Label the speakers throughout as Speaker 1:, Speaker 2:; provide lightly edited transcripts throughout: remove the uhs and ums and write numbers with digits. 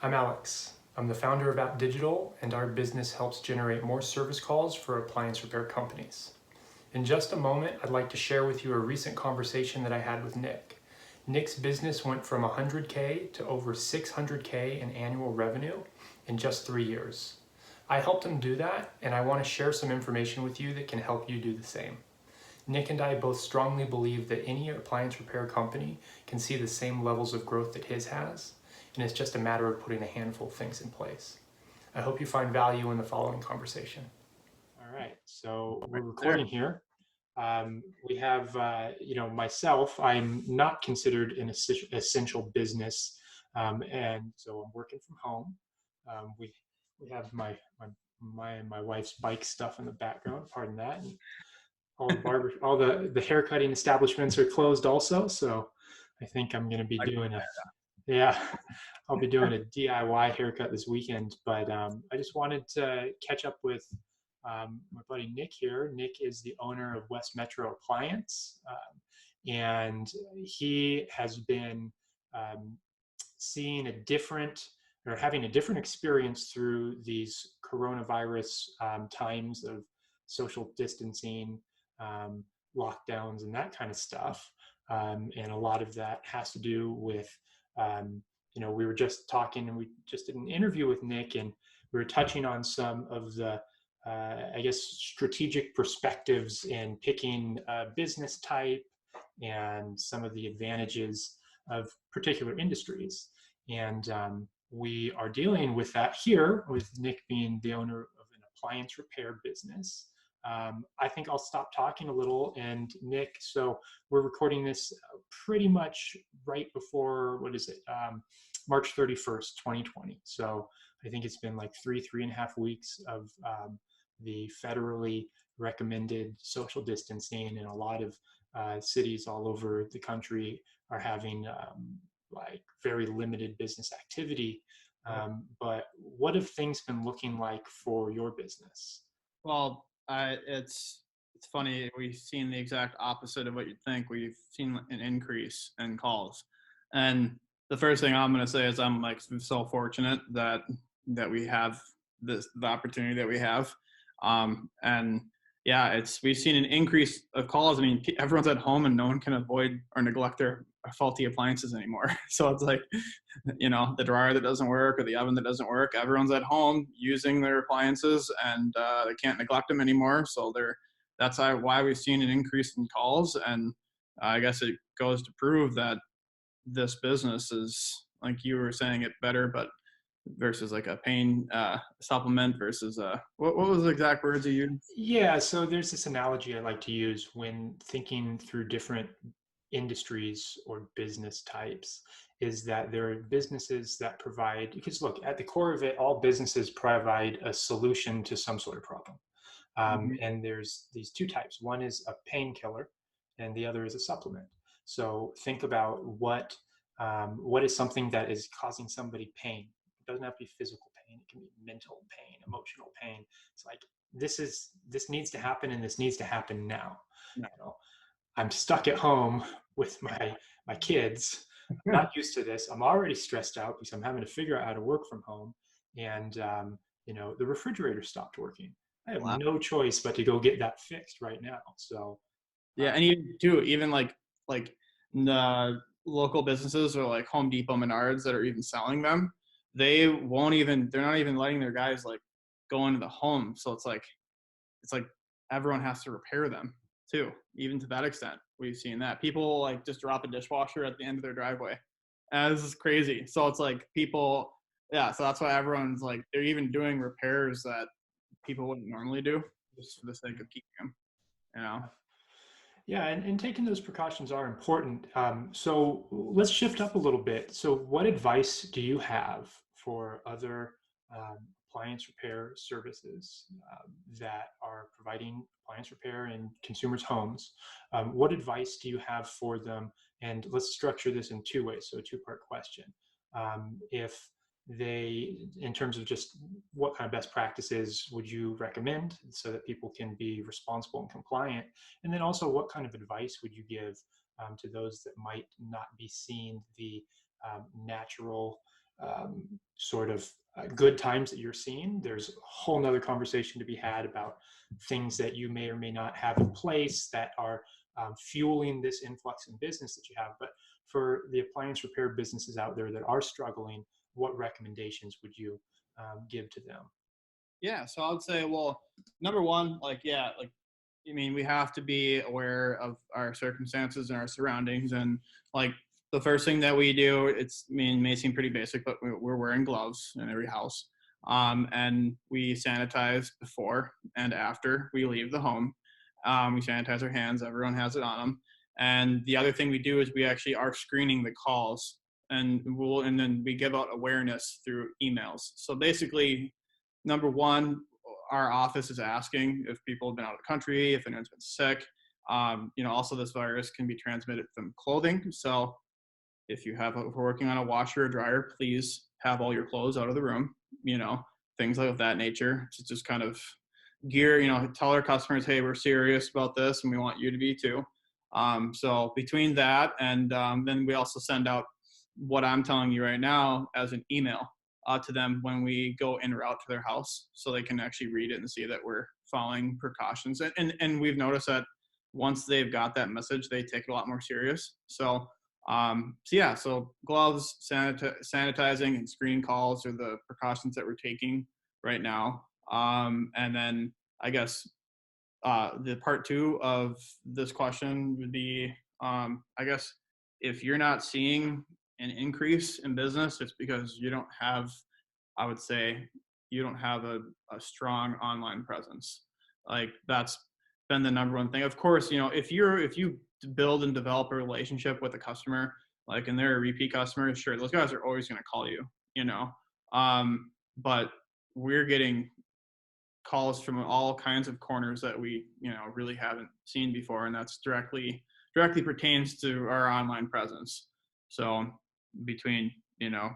Speaker 1: I'm Alex. I'm the founder of App Digital, and our business helps generate more service calls for appliance repair companies. In just a moment, I'd like to share with you a recent conversation that I had with Nick. Nick's business went from 100K to over 600K in annual revenue in just 3 years. I helped him do that, and I want to share some information with you that can help you do the same. Nick and I both strongly believe that any appliance repair company can see the same levels of growth that his has, and it's just a matter of putting a handful of things in place. I hope you find value in the following conversation. All right, so we're recording here. We have, myself, I'm not considered an essential business, and so I'm working from home. We have my wife's bike stuff in the background, pardon that. And all the haircutting establishments are closed also, so I think I'm going to be doing yeah, I'll be doing a DIY haircut this weekend. But I just wanted to catch up with my buddy Nick here. Nick is the owner of West Metro Appliance, and he has been seeing a different or having a different experience through these coronavirus times of social distancing, lockdowns, and that kind of stuff. And a lot of that has to do with, we were just talking and we just did an interview with Nick, and we were touching on some of the, strategic perspectives in picking a business type and some of the advantages of particular industries. And we are dealing with that here with Nick being the owner of an appliance repair business. I think I'll stop talking a little. And Nick, so we're recording this pretty much right before, March 31st, 2020. So I think it's been like 3.5 weeks of the federally recommended social distancing, and a lot of cities all over the country are having very limited business activity. But what have things been looking like for your business?
Speaker 2: Well, it's funny. We've seen the exact opposite of what you'd think. We've seen an increase in calls, and the first thing I'm going to say is I'm so fortunate that we have the opportunity that we have, and yeah, we've seen an increase of calls. I mean, everyone's at home and no one can avoid or neglect their faulty appliances anymore. So it's like, the dryer that doesn't work or the oven that doesn't work, everyone's at home using their appliances, and they can't neglect them anymore. So that's why we've seen an increase in calls. And I guess it goes to prove that this business is, like you were saying, it better, but versus like a pain supplement versus what was the exact words you used?
Speaker 1: Yeah, so there's this analogy I like to use when thinking through different industries or business types, is that there are businesses that provide, because look, at the core of it, all businesses provide a solution to some sort of problem. And there's these two types. One is a painkiller and the other is a supplement. So think about what is something that is causing somebody pain. It doesn't have to be physical pain. It can be mental pain, emotional pain. It's like, this needs to happen, and this needs to happen now.
Speaker 2: No.
Speaker 1: I'm stuck at home with my kids. I'm not used to this. I'm already stressed out because I'm having to figure out how to work from home. And the refrigerator stopped working. I have no choice but to go get that fixed right now. So
Speaker 2: yeah, and even like the local businesses or like Home Depot, Menards that are even selling them, they're not even letting their guys like go into the home. So it's like everyone has to repair them too. Even to that extent, we've seen that people like just drop a dishwasher at the end of their driveway. And this is crazy. So it's like people, yeah. So that's why everyone's like, they're even doing repairs that people wouldn't normally do just for the sake of keeping them.
Speaker 1: Yeah, and taking those precautions are important. So let's shift up a little bit. So what advice do you have for other appliance repair services that are providing appliance repair in consumers' homes? What advice do you have for them? And let's structure this in two ways, so a two-part question. If in terms of just what kind of best practices would you recommend so that people can be responsible and compliant? And then also, what kind of advice would you give to those that might not be seeing the natural sort of good times that you're seeing. There's a whole nother conversation to be had about things that you may or may not have in place that are fueling this influx in business that you have. But for the appliance repair businesses out there that are struggling, what recommendations would you give to them?
Speaker 2: Yeah, so I would say, well, number one, like, yeah, like, I mean, we have to be aware of our circumstances and our surroundings. And like the first thing that we do, I mean, it may seem pretty basic, but we're wearing gloves in every house. And we sanitize before and after we leave the home. We sanitize our hands, everyone has it on them. And the other thing we do is we actually are screening the calls, and then we give out awareness through emails. So basically, number one, our office is asking if people have been out of the country, if anyone's been sick. Also this virus can be transmitted from clothing. So if we're working on a washer or dryer, please have all your clothes out of the room, things like that nature, to just kind of tell our customers, hey, we're serious about this and we want you to be too. So between that and then we also send out what I'm telling you right now as an email to them when we go en route to their house, so they can actually read it and see that we're following precautions. And we've noticed that once they've got that message, they take it a lot more serious. So gloves, sanitizing, and screening calls are the precautions that we're taking right now. And then I guess the part two of this question would be, I guess, if you're not seeing an increase in business, it's because I would say, you don't have a strong online presence. Like that's been the number one thing. Of course, if you build and develop a relationship with a customer, like, and they're a repeat customer, sure, those guys are always going to call you, but we're getting calls from all kinds of corners that we really haven't seen before, and that's directly pertains to our online presence. So between Google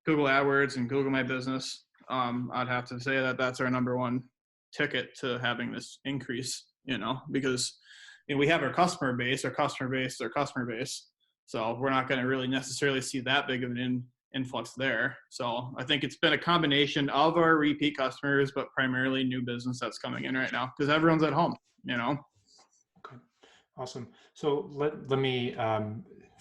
Speaker 2: AdWords and Google My Business, I'd have to say that that's our number one ticket to having this increase, because we have our customer base, so we're not going to really necessarily see that big of an influx there. So I think it's been a combination of our repeat customers, but primarily new business that's coming in right now because everyone's at home.
Speaker 1: Okay, awesome. So let me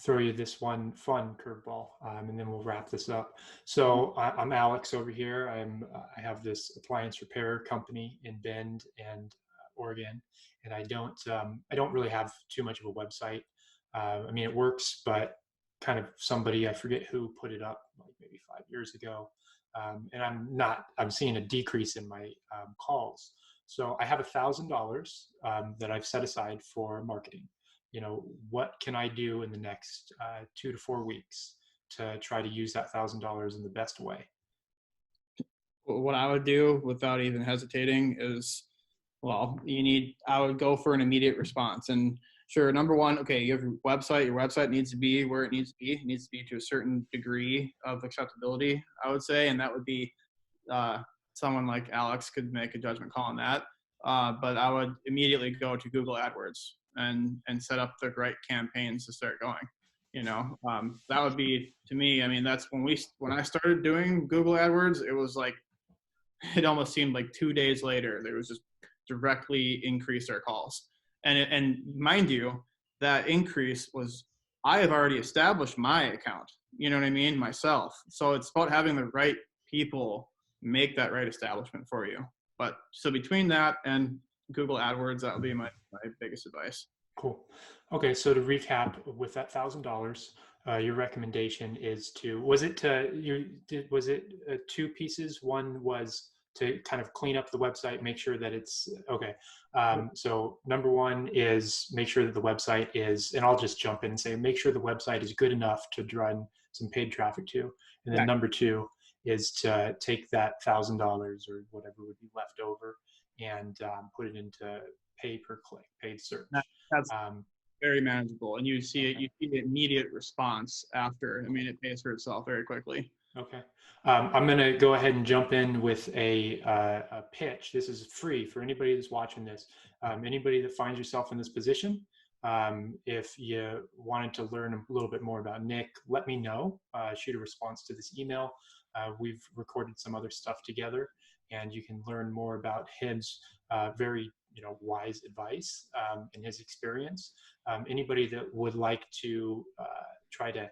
Speaker 1: throw you this one fun curveball, and then we'll wrap this up. So I'm Alex over here. I have this appliance repair company in Bend and Oregon, and I don't really have too much of a website. I mean, it works, but kind of somebody, I forget who put it up like maybe 5 years ago. And I'm seeing a decrease in my calls. So I have $1,000 that I've set aside for marketing. What can I do in the next 2 to 4 weeks to try to use that $1,000 in the best way?
Speaker 2: What I would do without even hesitating is, well, I would go for an immediate response. And sure, number one, okay, you have your website. Your website needs to be where it needs to be. It needs to be to a certain degree of acceptability, I would say. And that would be someone like Alex could make a judgment call on that. But I would immediately go to Google AdWords and set up the right campaigns to start going. That would be, to me, I mean, that's when I started doing Google AdWords, it was like, it almost seemed like 2 days later, there was just directly increased our calls. And mind you, that increase was, I have already established my account, you know what I mean, myself. So it's about having the right people make that right establishment for you. But so between that and Google AdWords, that would be my biggest advice.
Speaker 1: Cool. Okay, so to recap, with that $1,000, your recommendation is was it two pieces? One was to kind of clean up the website, make sure that it's okay. So number one is make sure that the website is, and I'll just jump in and say, make sure the website is good enough to run some paid traffic to. And then number two is to take that $1,000 or whatever would be left over and put it into pay per click, paid search.
Speaker 2: That's very manageable, and you see the immediate response after. I mean, it pays for itself very quickly.
Speaker 1: Okay. I'm going to go ahead and jump in with a pitch. This is free for anybody that's watching this. Anybody that finds yourself in this position, If you wanted to learn a little bit more about Nick, let me know. Shoot a response to this email. We've recorded some other stuff together, and you can learn more about his very wise advice and his experience. Anybody that would like to try to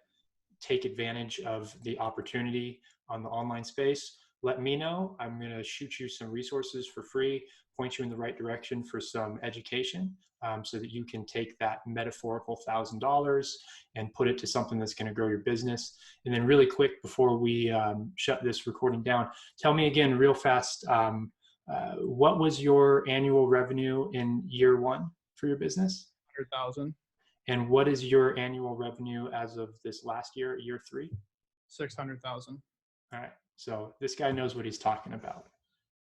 Speaker 1: take advantage of the opportunity on the online space, let me know. I'm going to shoot you some resources for free, point you in the right direction for some education, so that you can take that metaphorical $1,000 and put it to something that's going to grow your business. And then really quick, before we shut this recording down, tell me again real fast, what was your annual revenue in year one for your business?
Speaker 2: 100,000.
Speaker 1: And what is your annual revenue as of this last year, year three?
Speaker 2: 600,000.
Speaker 1: All right. So this guy knows what he's talking about.